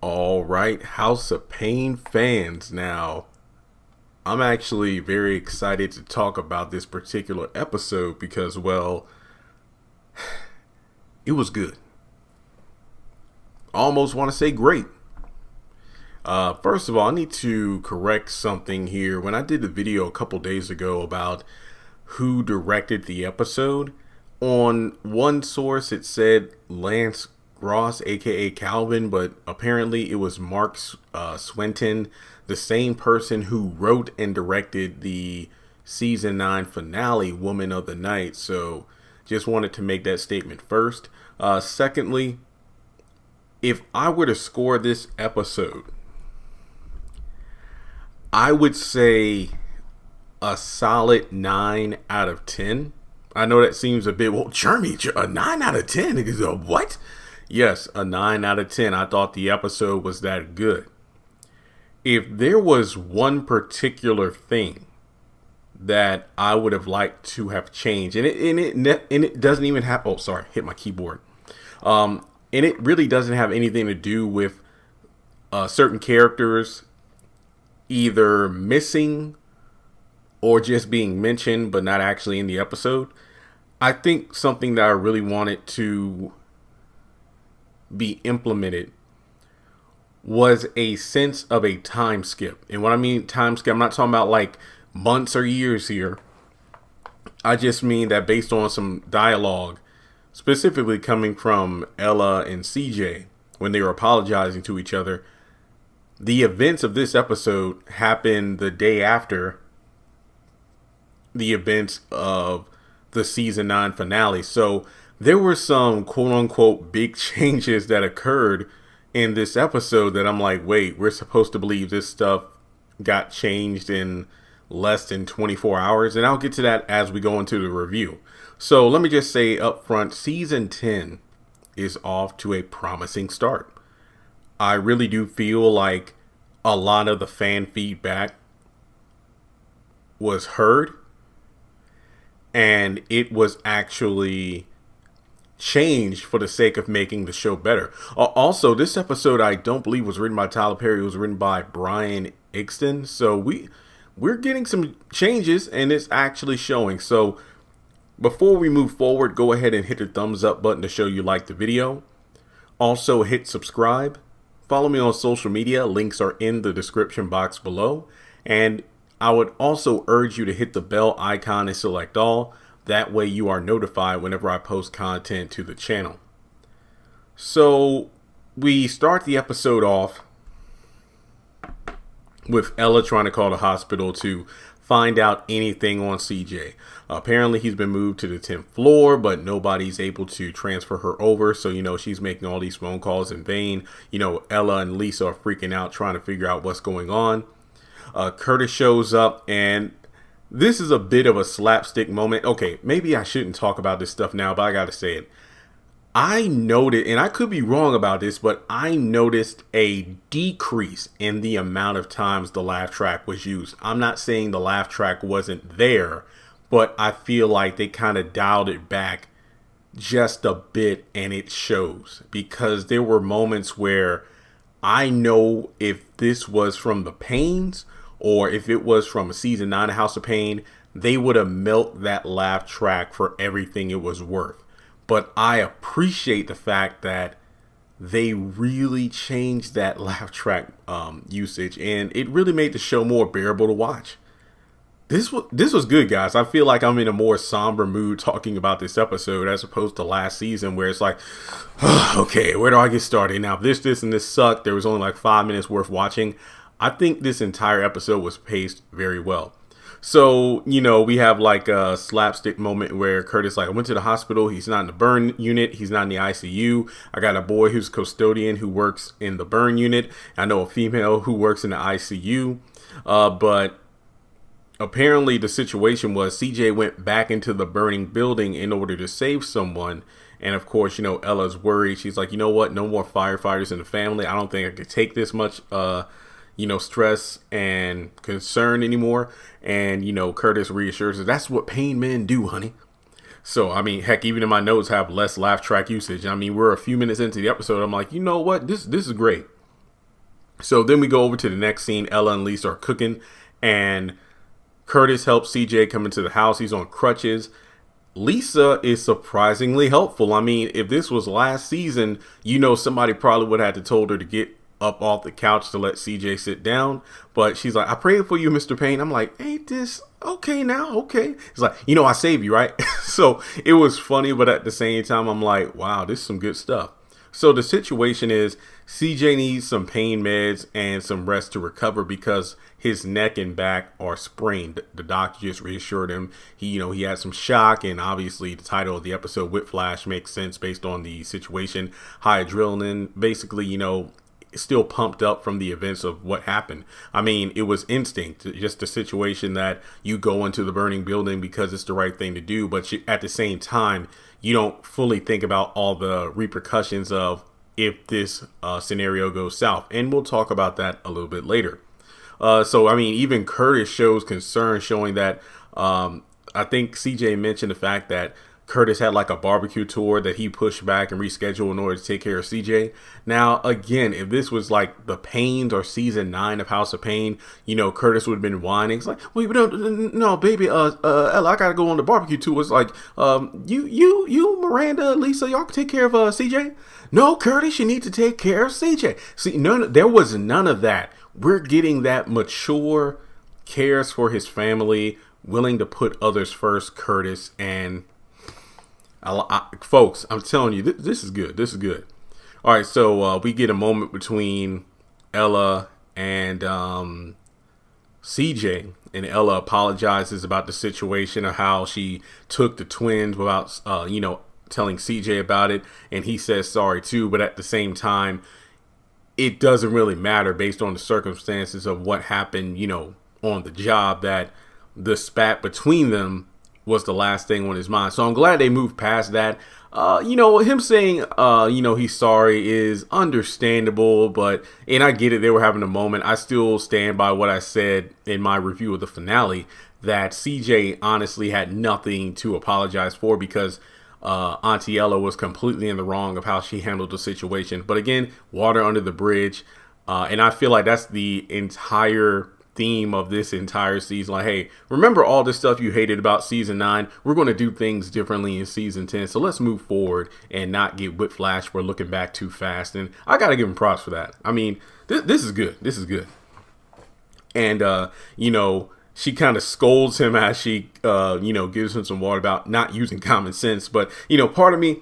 All right, House of Payne fans. Now, I'm actually very excited to talk about this particular episode because, well, it was good. Almost want to say great. First of all, I need to correct something here. When I did the video a couple days ago about who directed the episode, on one source it said Lance Gross, aka Calvin, but apparently it was Mark Swinton, the same person who wrote and directed the season 9 finale, Woman of the Night. So just wanted to make that statement first. Secondly, if I were to score this episode, I would say a solid 9 out of 10. I know that seems a bit, well, Jeremy, a 9 out of 10? What? Yes, a 9 out of 10. I thought the episode was that good. If there was one particular thing that I would have liked to have changed, and it doesn't even have, oh, sorry, hit my keyboard. And it really doesn't have anything to do with certain characters either missing or just being mentioned but not actually in the episode. I think something that I really wanted to be implemented was a sense of a time skip. And when I mean time skip, I'm not talking about like months or years here. I just mean that based on some dialogue, specifically coming from Ella and CJ when they were apologizing to each other, the events of this episode happened the day after the events of the season 9 finale. So there were some quote unquote big changes that occurred in this episode that I'm like, wait, we're supposed to believe this stuff got changed in less than 24 hours. And I'll get to that as we go into the review. So let me just say up front, season 10 is off to a promising start. I really do feel like a lot of the fan feedback was heard and it was actually changed for the sake of making the show better. Also, this episode I don't believe was written by Tyler Perry. It was written by Brian Ixton. So we're getting some changes and it's actually showing. So before we move forward, go ahead and hit the thumbs up button to show you like the video. Also hit subscribe. Follow me on social media. Links are in the description box below. And I would also urge you to hit the bell icon and select all. That way you are notified whenever I post content to the channel. So we start the episode off with Ella trying to call the hospital to find out anything on CJ. Apparently he's been moved to the 10th floor, but nobody's able to transfer her over. So, she's making all these phone calls in vain. Ella and Lisa are freaking out trying to figure out what's going on. Curtis shows up and this is a bit of a slapstick moment. Okay, maybe I shouldn't talk about this stuff now, but I gotta say it. I noted, and I could be wrong about this, but I noticed a decrease in the amount of times the laugh track was used. I'm not saying the laugh track wasn't there, but I feel like they kind of dialed it back just a bit and it shows. Because there were moments where I know if this was from the Paynes or if it was from a season 9 of House of Payne, they would have milked that laugh track for everything it was worth. But I appreciate the fact that they really changed that laugh track usage, and it really made the show more bearable to watch. This was good, guys. I feel like I'm in a more somber mood talking about this episode as opposed to last season where it's like, okay, where do I get started? Now, this, and this sucked. There was only like 5 minutes worth watching. I think this entire episode was paced very well. So, we have like a slapstick moment where Curtis I went to the hospital. He's not in the burn unit. He's not in the ICU. I got a boy who's custodian who works in the burn unit. I know a female who works in the ICU. But apparently the situation was CJ went back into the burning building in order to save someone. And of course, Ella's worried. She's like, you know what? No more firefighters in the family. I don't think I could take this much stress and concern anymore. And, Curtis reassures her, that's what Payne men do, honey. So, heck, even in my notes have less laugh track usage. We're a few minutes into the episode. I'm like, you know what? This is great. So then we go over to the next scene. Ella and Lisa are cooking, and Curtis helps CJ come into the house. He's on crutches. Lisa is surprisingly helpful. I mean, if this was last season, somebody probably would have had to told her to get up off the couch to let CJ sit down. But she's like, I prayed for you, Mr. Payne. I'm like, ain't this okay now? Okay. It's like, I saved you, right? So it was funny, but at the same time, I'm like, wow, this is some good stuff. So the situation is CJ needs some pain meds and some rest to recover because his neck and back are sprained. The doctor just reassured him he had some shock, and obviously the title of the episode, Whiplash, makes sense based on the situation. High adrenaline, basically, still pumped up from the events of what happened. I mean, it was instinct, just a situation that you go into the burning building because it's the right thing to do, but at the same time, you don't fully think about all the repercussions of if this scenario goes south. And we'll talk about that a little bit later. So, I mean, even Curtis shows concern, showing that I think CJ mentioned the fact that Curtis had like a barbecue tour that he pushed back and rescheduled in order to take care of CJ. Now, again, if this was like the Paynes or season 9 of House of Payne, Curtis would have been whining. It's like, wait, no, baby, Ella, I gotta go on the barbecue tour. It's like, you, Miranda, Lisa, y'all can take care of CJ. No, Curtis, you need to take care of CJ. See, there was none of that. We're getting that mature, cares for his family, willing to put others first, Curtis, and folks, I'm telling you, this is good. This is good. All right, so we get a moment between Ella and CJ, and Ella apologizes about the situation of how she took the twins without, telling CJ about it, and he says sorry too. But at the same time, it doesn't really matter based on the circumstances of what happened, on the job, that the spat between them was the last thing on his mind. So I'm glad they moved past that. Him saying, he's sorry is understandable, and I get it. They were having a moment. I still stand by what I said in my review of the finale, that CJ honestly had nothing to apologize for because Auntie Ella was completely in the wrong of how she handled the situation. But again, water under the bridge. And I feel like that's the entire theme of this entire season. Like, hey, remember all this stuff you hated about season 9? We're going to do things differently in season 10. So let's move forward and not get whiplash for looking back too fast. And I got to give him props for that. I mean, this is good. This is good. And, she kind of scolds him as she, gives him some water about not using common sense. But, part of me,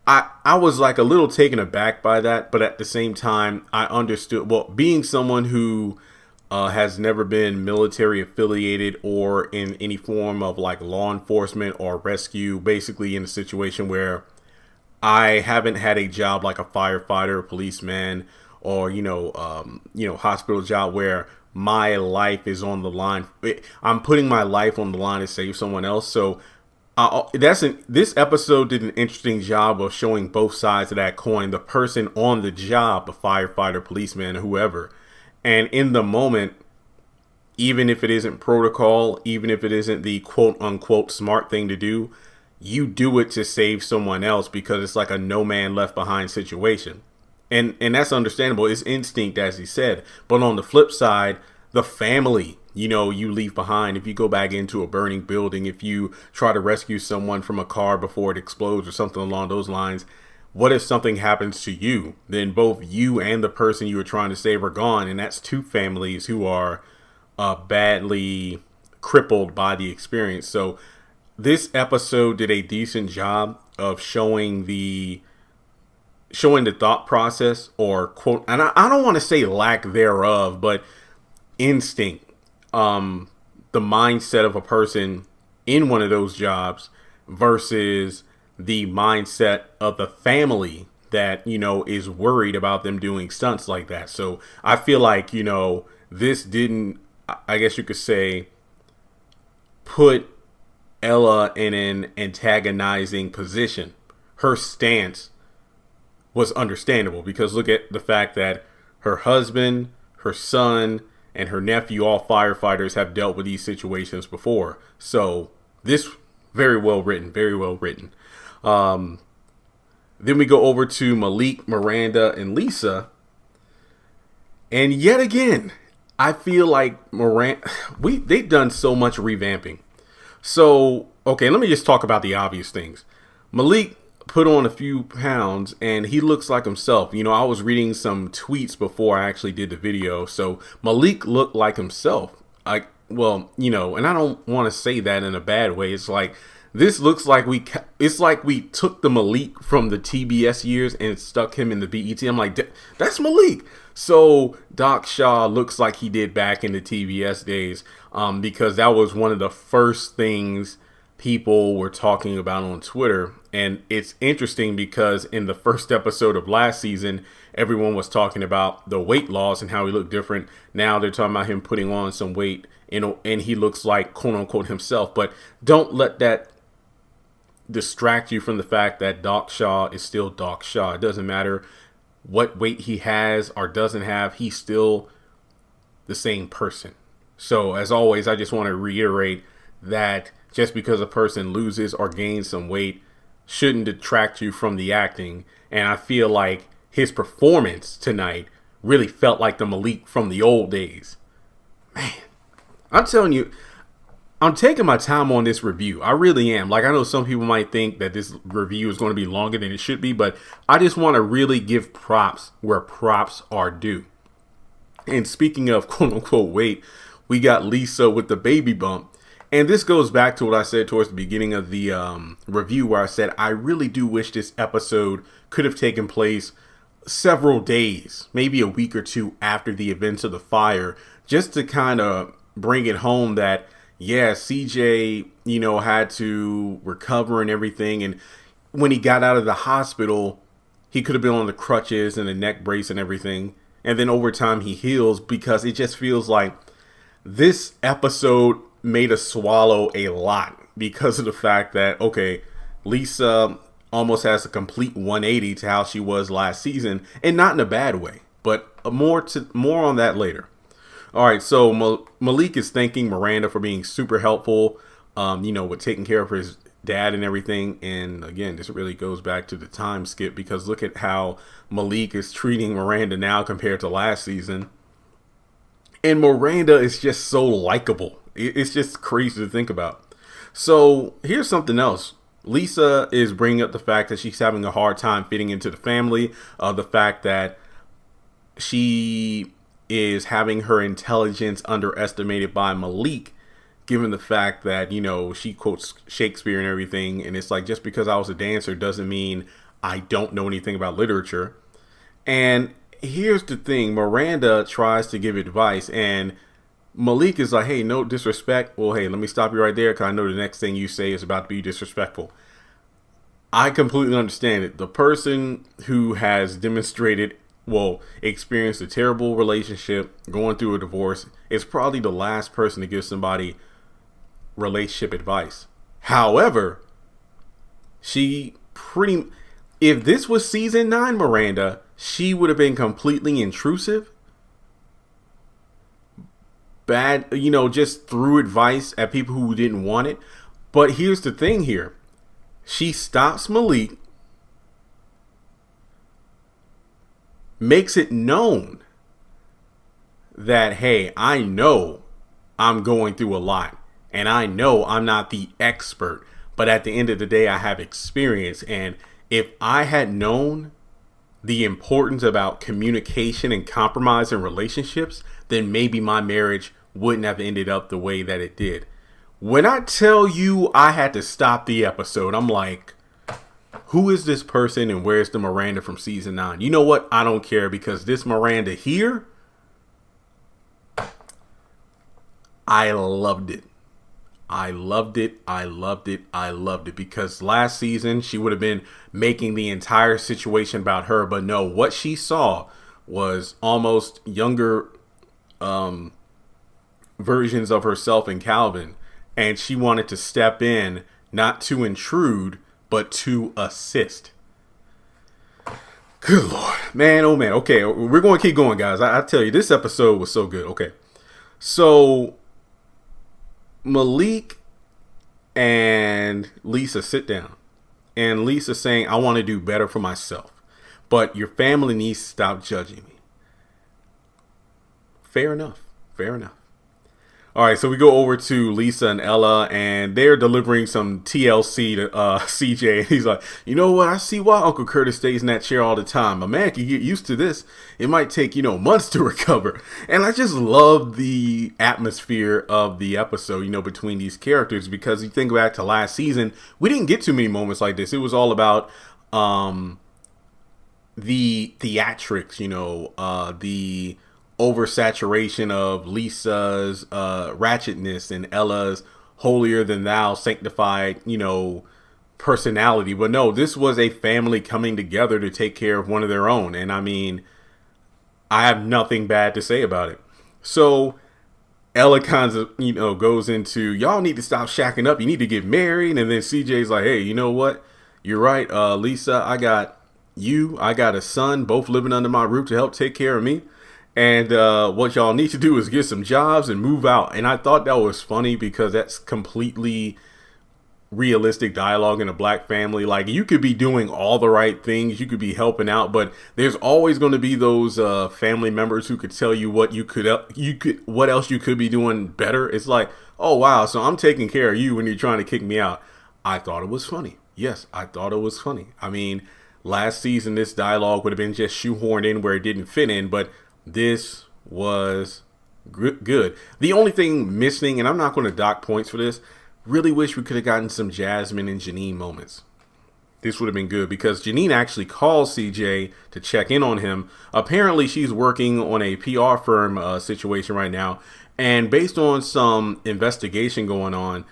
I was like a little taken aback by that. But at the same time, I understood, being someone who has never been military affiliated or in any form of like law enforcement or rescue, basically in a situation where I haven't had a job like a firefighter, a policeman, or, hospital job where my life is on the line. I'm putting my life on the line to save someone else. So this episode did an interesting job of showing both sides of that coin. The person on the job, a firefighter, policeman, whoever. And in the moment, even if it isn't protocol, even if it isn't the quote unquote smart thing to do, you do it to save someone else because it's like a no man left behind situation. And that's understandable. It's instinct, as he said. But on the flip side, the family, you leave behind. If you go back into a burning building, if you try to rescue someone from a car before it explodes or something along those lines, what if something happens to you? Then both you and the person you were trying to save are gone. And that's two families who are badly crippled by the experience. So this episode did a decent job of showing the thought process, or quote, and I don't want to say lack thereof, but instinct, the mindset of a person in one of those jobs versus the mindset of the family that, is worried about them doing stunts like that. So I feel like, this didn't, I guess you could say, put Ella in an antagonizing position. Her stance was understandable because look at the fact that her husband, her son, and her nephew, all firefighters, have dealt with these situations before. So this very well written, very well written. Then we go over to Malik, Miranda, and Lisa. And yet again, I feel like Miranda, they've done so much revamping. So, okay, let me just talk about the obvious things. Malik put on a few pounds and he looks like himself. You know, I was reading some tweets before I actually did the video. So Malik looked like himself. And I don't want to say that in a bad way. It's like, this looks like it's like we took the Malik from the TBS years and stuck him in the BET. I'm like, that's Malik. So Doc Shaw looks like he did back in the TBS days, because that was one of the first things people were talking about on Twitter. And it's interesting because in the first episode of last season, everyone was talking about the weight loss and how he looked different. Now they're talking about him putting on some weight, and he looks like quote unquote himself. But don't let that distract you from the fact that Doc Shaw is still Doc Shaw. It doesn't matter what weight he has or doesn't have. He's still the same person. So as always, I just want to reiterate that just because a person loses or gains some weight shouldn't detract you from the acting. And I feel like his performance tonight really felt like the Malik from the old days. Man, I'm telling you, I'm taking my time on this review. I really am. Like, I know some people might think that this review is going to be longer than it should be, but I just want to really give props where props are due. And speaking of quote unquote weight, we got Lisa with the baby bump. And this goes back to what I said towards the beginning of the review, where I said, I really do wish this episode could have taken place several days, maybe a week or two after the events of the fire, just to kind of bring it home that, yeah, CJ, had to recover and everything. And when he got out of the hospital, he could have been on the crutches and the neck brace and everything. And then over time he heals, because it just feels like this episode made us swallow a lot because of the fact that, okay, Lisa almost has a complete 180 to how she was last season, and not in a bad way, but more on that later. All right, so Malik is thanking Miranda for being super helpful, with taking care of his dad and everything. And again, this really goes back to the time skip, because look at how Malik is treating Miranda now compared to last season. And Miranda is just so likable. It's just crazy to think about. So here's something else. Lisa is bringing up the fact that she's having a hard time fitting into the family. The fact that she is having her intelligence underestimated by Malik, given the fact that, she quotes Shakespeare and everything. And it's like, just because I was a dancer doesn't mean I don't know anything about literature. And here's the thing. Miranda tries to give advice, and Malik is like, hey, no disrespect. Well, hey, let me stop you right there, because I know the next thing you say is about to be disrespectful. I completely understand it. The person who has experienced a terrible relationship, going through a divorce, is probably the last person to give somebody relationship advice. However, if this was season 9 Miranda, she would have been completely intrusive. Bad, just threw advice at people who didn't want it. But here's the thing here. She stops Malik, makes it known that, hey, I know I'm going through a lot, and I know I'm not the expert, but at the end of the day, I have experience. And if I had known the importance about communication and compromise in relationships, then maybe my marriage wouldn't have ended up the way that it did. When I tell you I had to stop the episode, I'm like, who is this person and where's the Miranda from season 9? You know what? I don't care, because this Miranda here, I loved it. I loved it. I loved it. I loved it, because last season she would have been making the entire situation about her. But no, what she saw was almost younger versions of herself and Calvin. And she wanted to step in, not to intrude, but to assist. Good Lord, man. Oh man. Okay. We're going to keep going, guys. I tell you, this episode was so good. Okay. So Malik and Lisa sit down, and Lisa saying, I want to do better for myself, but your family needs to stop judging me. Fair enough. Fair enough. All right, so we go over to Lisa and Ella, and they're delivering some TLC to CJ. And he's like, you know what? I see why Uncle Curtis stays in that chair all the time. A man can get used to this. It might take, months to recover. And I just love the atmosphere of the episode, between these characters, because you think back to last season, we didn't get too many moments like this. It was all about the theatrics, the oversaturation of Lisa's ratchetness and Ella's holier than thou sanctified, personality. But no, this was a family coming together to take care of one of their own. And I mean, I have nothing bad to say about it. So Ella kind of, goes into, y'all need to stop shacking up. You need to get married. And then CJ's like, hey, you know what? You're right, Lisa, I got a son, both living under my roof to help take care of me. And what y'all need to do is get some jobs and move out. And I thought that was funny because that's completely realistic dialogue in a black family. Like, you could be doing all the right things, you could be helping out, but there's always going to be those family members who could tell you what what else you could be doing better. It's like, oh wow, so I'm taking care of you when you're trying to kick me out. I thought it was funny. Yes, I thought it was funny. I mean, last season this dialogue would have been just shoehorned in where it didn't fit in, but this was good. The only thing missing, and I'm not going to dock points for this, really wish we could have gotten some Jasmine and Janine moments. This would have been good because Janine actually calls CJ to check in on him. Apparently she's working on a PR firm situation right now. And based on some investigation going on,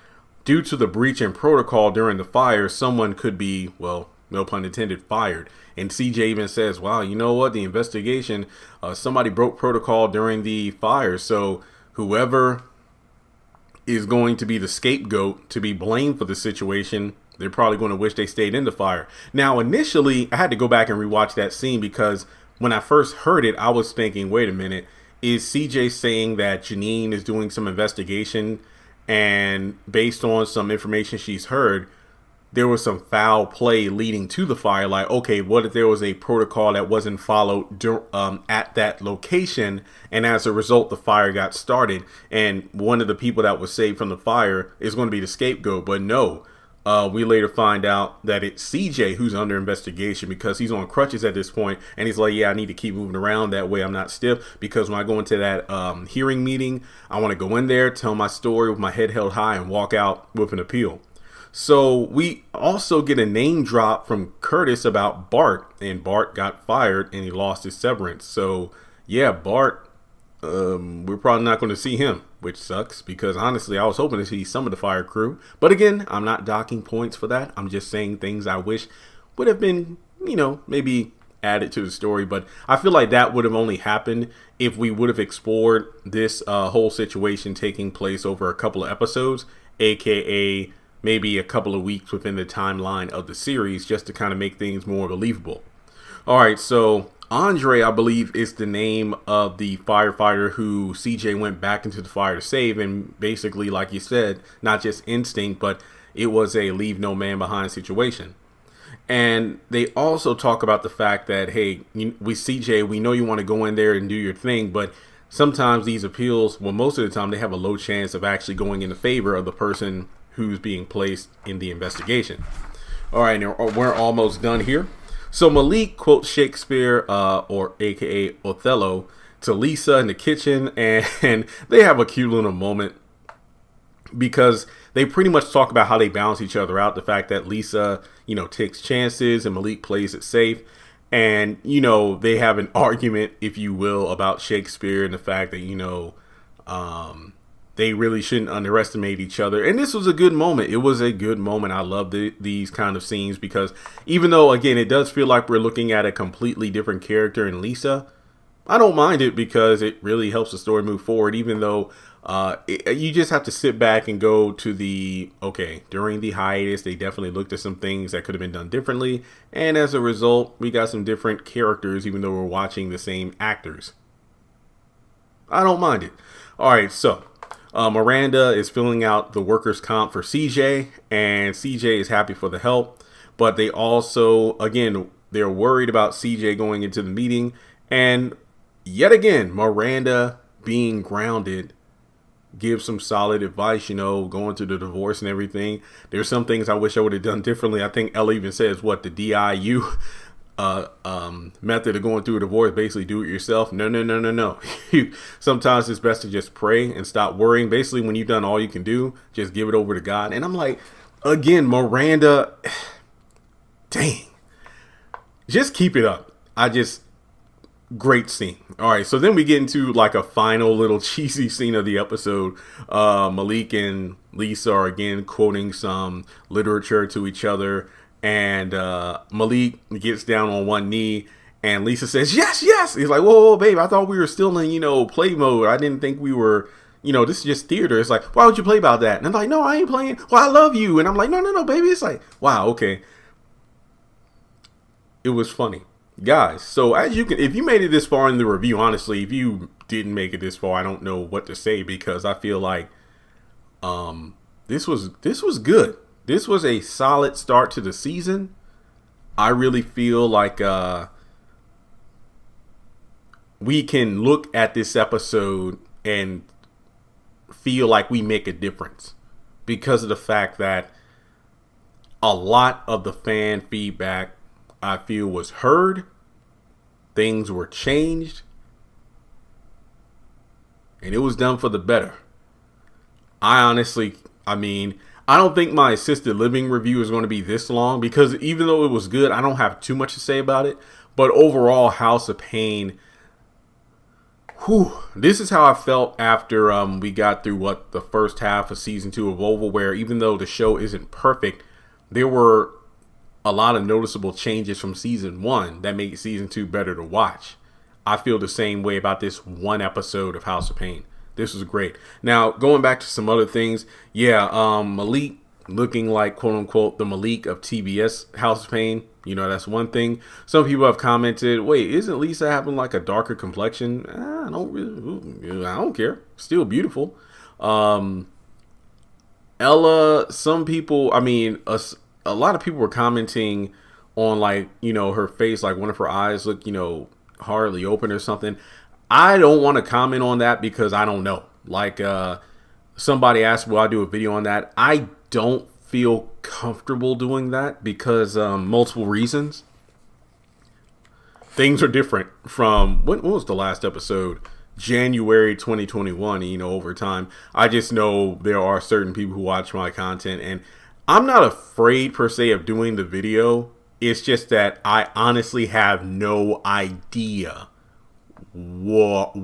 due to the breach in protocol during the fire, someone could be, well, no pun intended, fired. And CJ even says, wow, you know what? The investigation, somebody broke protocol during the fire. So whoever is going to be the scapegoat to be blamed for the situation, they're probably going to wish they stayed in the fire. Now, initially, I had to go back and rewatch that scene because when I first heard it, I was thinking, wait a minute, is CJ saying that Janine is doing some investigation and based on some information she's heard, there was some foul play leading to the fire? Like, okay, what if there was a protocol that wasn't followed at that location, and as a result, the fire got started, and one of the people that was saved from the fire is going to be the scapegoat? But no, we later find out that it's CJ who's under investigation because he's on crutches at this point, and he's like, yeah, I need to keep moving around, that way I'm not stiff, because when I go into that hearing meeting, I want to go in there, tell my story with my head held high, and walk out with an appeal. So we also get a name drop from Curtis about Bart, and Bart got fired and he lost his severance. So yeah, Bart, we're probably not going to see him, which sucks because honestly, I was hoping to see some of the fire crew. But again, I'm not docking points for that. I'm just saying things I wish would have been, maybe added to the story. But I feel like that would have only happened if we would have explored this whole situation taking place over a couple of episodes, aka maybe a couple of weeks within the timeline of the series, just to kind of make things more believable. All right, so Andre, I believe, is the name of the firefighter who CJ went back into the fire to save. And basically, like you said, not just instinct, but it was a leave no man behind situation. And they also talk about the fact that, hey, CJ, we know you want to go in there and do your thing, but sometimes these appeals, well, most of the time, they have a low chance of actually going in the favor of the person who's being placed in the investigation. All right, now we're almost done here. So Malik quotes Shakespeare, or aka Othello, to Lisa in the kitchen, and they have a cute little moment because they pretty much talk about how they balance each other out. The fact that Lisa, takes chances and Malik plays it safe. And, they have an argument, if you will, about Shakespeare and the fact that, they really shouldn't underestimate each other. And this was a good moment. It was a good moment. I love these kind of scenes because even though, again, it does feel like we're looking at a completely different character in Lisa, I don't mind it because it really helps the story move forward, even though you just have to sit back and go to during the hiatus, they definitely looked at some things that could have been done differently. And as a result, we got some different characters, even though we're watching the same actors. I don't mind it. All right, so Miranda is filling out the workers' comp for CJ, and CJ is happy for the help, but they also, again, they're worried about CJ going into the meeting, and yet again, Miranda being grounded, give some solid advice, going through the divorce and everything. There's some things I wish I would have done differently. I think Ella even says the DIU method of going through a divorce, basically do it yourself. No. Sometimes it's best to just pray and stop worrying. Basically, when you've done all you can do, just give it over to God. And I'm like, again, Miranda, dang, just keep it up. Great scene. All right, so then we get into like a final little cheesy scene of the episode. Malik and Lisa are again quoting some literature to each other, and Malik gets down on one knee, and Lisa says, yes. He's like, whoa, babe, I thought we were still in, play mode. I didn't think we were, this is just theater. It's like, why would you play about that? And I'm like, no, I ain't playing. Well, I love you. And I'm like, no, baby. It's like, wow, okay. It was funny. Guys, so if you made it this far in the review, honestly, if you didn't make it this far, I don't know what to say, because I feel like this was good. This was a solid start to the season. I really feel like we can look at this episode and feel like we make a difference because of the fact that a lot of the fan feedback, I feel, was heard. Things were changed, and it was done for the better. I don't think my assisted living review is going to be this long, because even though it was good, I don't have too much to say about it. But overall, House of Payne, this is how I felt after we got through the first half of season 2 of Oval, where even though the show isn't perfect, there were a lot of noticeable changes from season 1 that make season 2 better to watch. I feel the same way about this one episode of House of Payne. This was great. Now, going back to some other things, Malik looking like, quote unquote, the Malik of TBS House of Payne. That's one thing. Some people have commented, wait, isn't Lisa having like a darker complexion? I don't care. Still beautiful. Ella, some people, a lot of people were commenting on her face, like one of her eyes looked, hardly open or something. I don't want to comment on that because I don't know. Somebody asked, will I do a video on that? I don't feel comfortable doing that because multiple reasons. Things are different from, when was the last episode? January 2021, over time. I just know there are certain people who watch my content, and I'm not afraid per se of doing the video. It's just that I honestly have no idea what's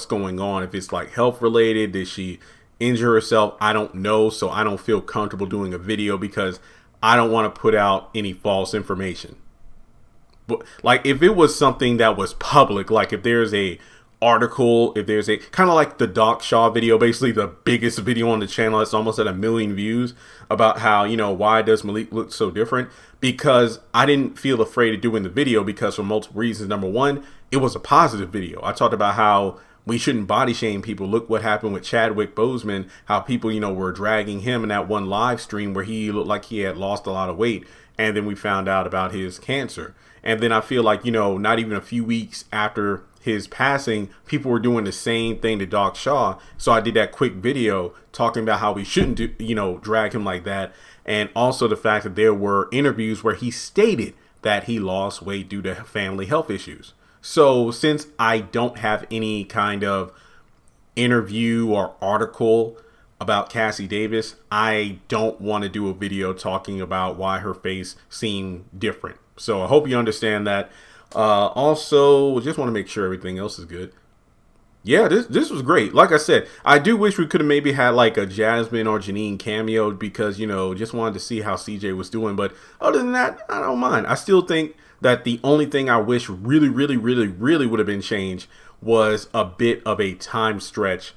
going on. If it's like health related, did she injure herself? I don't know. So I don't feel comfortable doing a video because I don't want to put out any false information. But if it was something that was public, like if there's a article, if there's a kind of like the Doc Shaw video, basically the biggest video on the channel, it's almost at 1 million views, about how, why does Malik look so different? Because I didn't feel afraid of doing the video because for multiple reasons. Number one, it was a positive video. I talked about how we shouldn't body shame people. Look what happened with Chadwick Boseman, how people, were dragging him in that one live stream where he looked like he had lost a lot of weight. And then we found out about his cancer. And then I feel like, not even a few weeks after his passing, people were doing the same thing to Doc Shaw. So I did that quick video talking about how we shouldn't drag him like that. And also the fact that there were interviews where he stated that he lost weight due to family health issues. So since I don't have any kind of interview or article about Cassie Davis, I don't want to do a video talking about why her face seemed different. So I hope you understand that. Also, just want to make sure everything else is good. Yeah, this was great. Like I said, I do wish we could have maybe had like a Jasmine or Janine cameo because, just wanted to see how CJ was doing. But other than that, I don't mind. I still think that the only thing I wish really would have been changed was a bit of a time stretch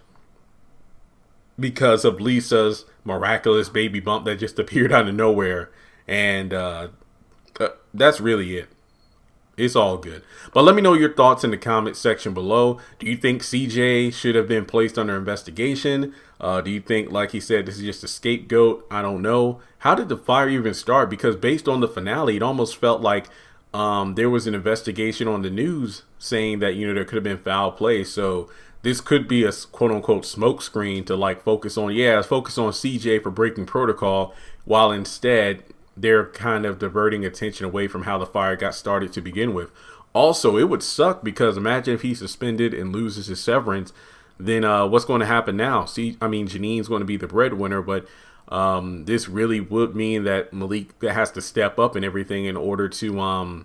because of Lisa's miraculous baby bump that just appeared out of nowhere. And that's really it. It's all good. But let me know your thoughts in the comment section below. Do you think CJ should have been placed under investigation? Do you think, like he said, this is just a scapegoat? I don't know. How did the fire even start? Because based on the finale, it almost felt like there was an investigation on the news saying that, you know, there could have been foul play. So this could be a quote unquote smoke screen to like focus on CJ for breaking protocol, while instead they're kind of diverting attention away from how the fire got started to begin with. Also, it would suck because imagine if he's suspended and loses his severance, then what's going to happen now? Janine's going to be the breadwinner, but this really would mean that Malik has to step up and everything in order to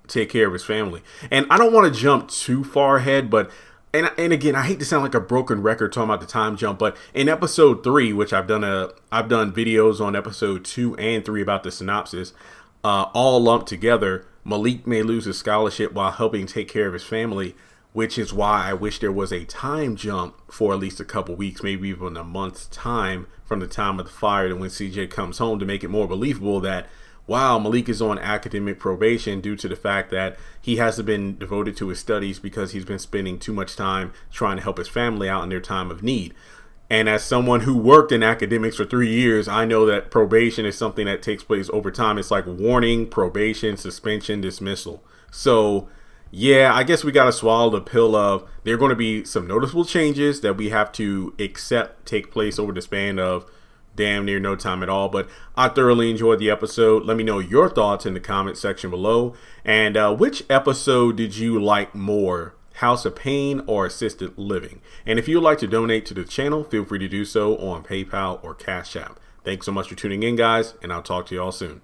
take care of his family. And I don't want to jump too far ahead, but and again, I hate to sound like a broken record talking about the time jump, but in episode 3, which I've done videos on episode 2 and 3 about the synopsis, all lumped together. Malik may lose his scholarship while helping take care of his family, which is why I wish there was a time jump for at least a couple weeks, maybe even a month's time from the time of the fire to when CJ comes home, to make it more believable that, wow, Malik is on academic probation due to the fact that he hasn't been devoted to his studies because he's been spending too much time trying to help his family out in their time of need. And as someone who worked in academics for 3 years, I know that probation is something that takes place over time. It's like warning, probation, suspension, dismissal. So yeah, I guess we got to swallow the pill of there are going to be some noticeable changes that we have to accept take place over the span of damn near no time at all. But I thoroughly enjoyed the episode. Let me know your thoughts in the comment section below. And which episode did you like more? House of Payne or Assisted Living? And if you would like to donate to the channel, feel free to do so on PayPal or Cash App. Thanks so much for tuning in, guys, and I'll talk to you all soon.